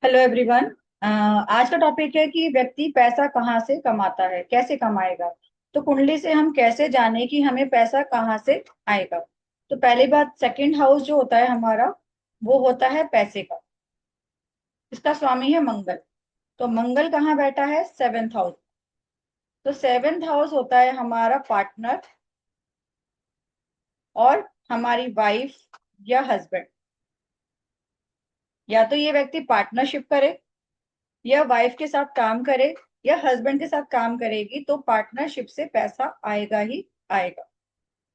Hello everyone. आज का topic है कि व्यक्ति पैसा कहाँ से कमाता है, कैसे कमाएगा। तो कुंडली से हम कैसे जाने कि हमें पैसा कहाँ से आएगा। तो पहली बात, सेकंड हाउस जो होता है हमारा, वो होता है पैसे का। इसका स्वामी है मंगल। तो मंगल कहाँ बैठा है? Seventh house. तो सेवेंथ हाउस होता है हमारा पार्टनर और हमारी वाइफ या हस्बैंड। या तो ये व्यक्ति पार्टनरशिप करे, या वाइफ के साथ काम करे, या हस्बैंड के साथ काम करेगी, तो पार्टनरशिप से पैसा आएगा ही आएगा।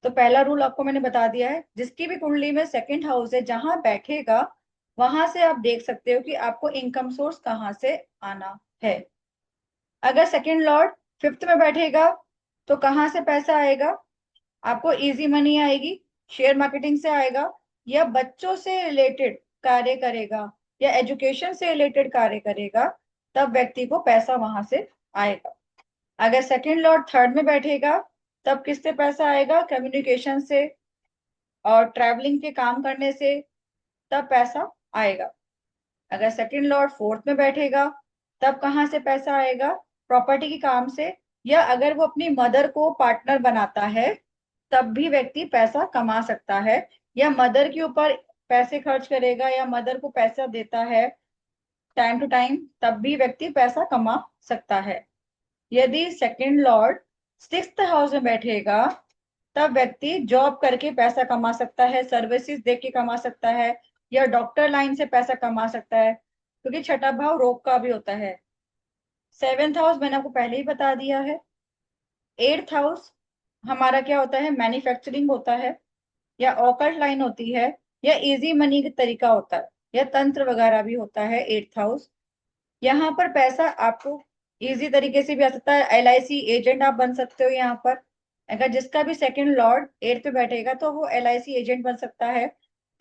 तो पहला रूल आपको मैंने बता दिया है। जिसकी भी कुंडली में सेकंड हाउस है, जहां बैठेगा वहां से आप देख सकते हो कि आपको इनकम सोर्स कहाँ से आना है। अगर सेकंड लॉर्ड फिफ्थ में बैठेगा तो कहाँ से पैसा आएगा? आपको इजी मनी आएगी, शेयर मार्केटिंग से आएगा, या बच्चों से रिलेटेड कार्य करेगा, या एजुकेशन से रिलेटेड कार्य करेगा, तब व्यक्ति को पैसा वहां से आएगा। अगर सेकंड लॉर्ड थर्ड में बैठेगा तब किससे पैसा आएगा? कम्युनिकेशन से और ट्रैवलिंग के काम करने से, तब पैसा आएगा। अगर सेकंड लॉर्ड फोर्थ में बैठेगा तब कहाँ से पैसा आएगा? प्रॉपर्टी के काम से, या अगर वो अपनी मदर को पार्टनर बनाता है तब भी व्यक्ति पैसा कमा सकता है, या मदर के ऊपर पैसे खर्च करेगा या मदर को पैसा देता है टाइम टू टाइम, तब भी व्यक्ति पैसा कमा सकता है। यदि सेकंड लॉर्ड सिक्स्थ हाउस में बैठेगा तब व्यक्ति जॉब करके पैसा कमा सकता है, सर्विसेज दे के कमा सकता है, या डॉक्टर लाइन से पैसा कमा सकता है, क्योंकि छठा भाव रोग का भी होता है। सेवेंथ हाउस मैंने आपको पहले ही बता दिया है। एट्थ हाउस हमारा क्या होता है? मैन्युफैक्चरिंग होता है, या ऑकल्ट लाइन होती है, या इजी मनी का तरीका होता है, या तंत्र वगैरह भी होता है एट्थ हाउस। यहाँ पर पैसा आपको इजी तरीके से भी आ सकता है। LIC एजेंट आप बन सकते हो यहाँ पर। अगर जिसका भी सेकंड लॉर्ड एट्थ पे बैठेगा तो वो LIC एजेंट बन सकता है।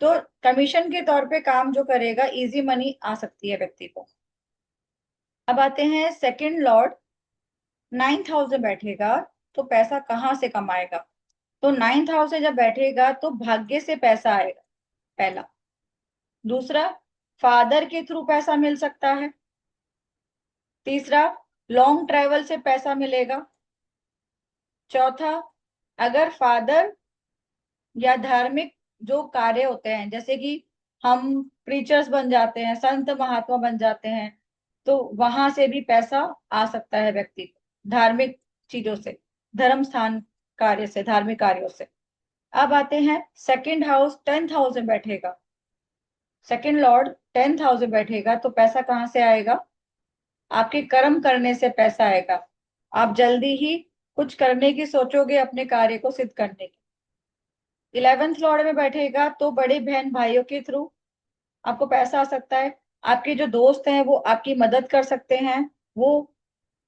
तो कमीशन के तौर पे काम जो करेगा, इजी मनी आ सकती है व्यक्ति को। अब आते हैं सेकंड लॉर्ड नाइन्थ हाउस में बैठेगा तो पैसा कहाँ से कमाएगा। तो नाइन्थ हाउस से जब बैठेगा तो भाग्य से पैसा आएगा, पहला। दूसरा, फादर के थ्रू पैसा मिल सकता है। तीसरा, लॉन्ग ट्रेवल से पैसा मिलेगा। चौथा, अगर फादर या धार्मिक जो कार्य होते हैं, जैसे कि हम प्रीचर्स बन जाते हैं, संत महात्मा बन जाते हैं, तो वहां से भी पैसा आ सकता है व्यक्ति को, धार्मिक चीजों से, धर्म स्थान कार्य से, धार्मिक कार्यों से। अब आते हैं सेकंड हाउस टेंथ हाउस में बैठेगा। सेकंड लॉर्ड टेंथ हाउस में बैठेगा तो पैसा कहाँ से आएगा? आपके कर्म करने से पैसा आएगा। आप जल्दी ही कुछ करने की सोचोगे अपने कार्य को सिद्ध करने की। इलेवेंथ लॉर्ड में बैठेगा तो बड़े बहन भाइयों के थ्रू आपको पैसा आ सकता है। आपके जो दोस्त हैं वो आपकी मदद कर सकते हैं, वो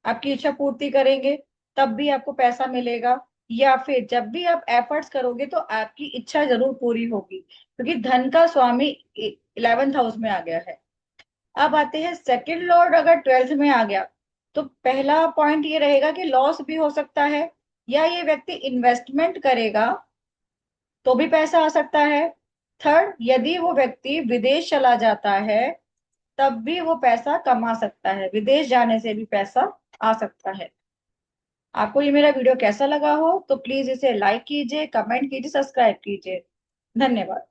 आपकी इच्छा पूर्ति करेंगे, तब भी आपको पैसा मिलेगा। या फिर जब भी आप एफर्ट्स करोगे तो आपकी इच्छा जरूर पूरी होगी, क्योंकि धन का स्वामी इलेवेंथ हाउस में आ गया है। अब आते हैं सेकंड लॉर्ड अगर ट्वेल्थ में आ गया तो पहला पॉइंट ये रहेगा कि लॉस भी हो सकता है, या ये व्यक्ति इन्वेस्टमेंट करेगा तो भी पैसा आ सकता है। थर्ड, यदि वो व्यक्ति विदेश चला जाता है तब भी वो पैसा कमा सकता है, विदेश जाने से भी पैसा आ सकता है। आपको ये मेरा वीडियो कैसा लगा हो तो प्लीज इसे लाइक कीजिए, कमेंट कीजिए, सब्सक्राइब कीजिए। धन्यवाद।